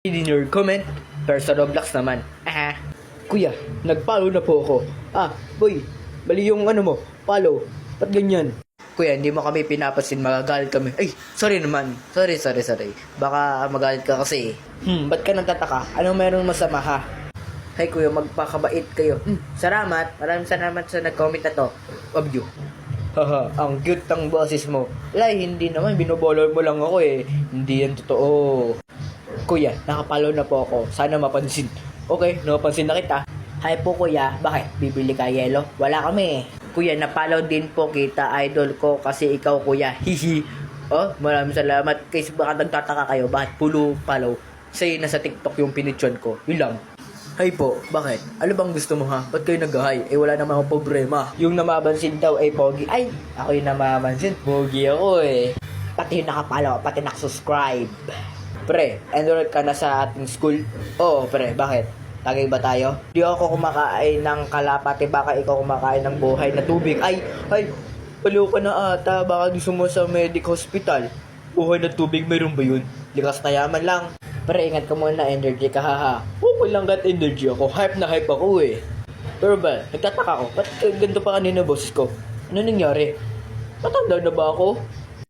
in your comment, pero sa Roblox naman. Kuya, nag-follow na po ako. Boy, bali yung ano mo, follow. Ba't ganyan? Kuya, hindi mo kami pinapansin, magagalit kami. Ay, sorry naman. Sorry. Baka magalit ka kasi. Ba't ka nagtataka? Anong meron masama ha? Hey kuya, magpakabait kayo. Salamat. Maraming salamat sa nag-comment na to. Love you. Haha, ang cute ng boses mo. Lay, hindi naman. Binobolor mo lang ako eh. Hindi yan totoo. Kuya, nakapalo na po ako. Sana mapansin. Okay, napansin na kita. Hi po kuya, bakit? Bibili ka yelo? Wala kami. Kuya, napalo din po kita, idol ko, kasi ikaw kuya. Hihi. Oh, maraming salamat. Kasi baka nagtataka kayo, bakit pulo follow? Kasi nasa TikTok yung pinitsyon ko. Yun lang. Hi po, bakit? Ano bang gusto mo ha? Ba't kayo nag-hi? Wala naman akong problema. Yung namamansin daw ay pogi. Ay, ako yung namamansin. Pogi ako eh. Pati yung nakapalo, pati nakasubscribe. Pre, enroll ka na sa ating school? Oo, pre, bakit? Tagay ba tayo? Di ako kumakain ng kalapati, baka ikaw kumakain ng buhay na tubig. Ay, palo ka na ata, baka gusto mo sa medic hospital. Buhay na tubig, mayroon ba yun? Likas na yaman lang. Pre, ingat ka muna, energy ka haha. Okay lang gat energy ako, hype na hype ako eh. Pero ba, nagtataka ko, ba't ganito pa kanina boses ko? Ano nangyari? Matanda na ba ako?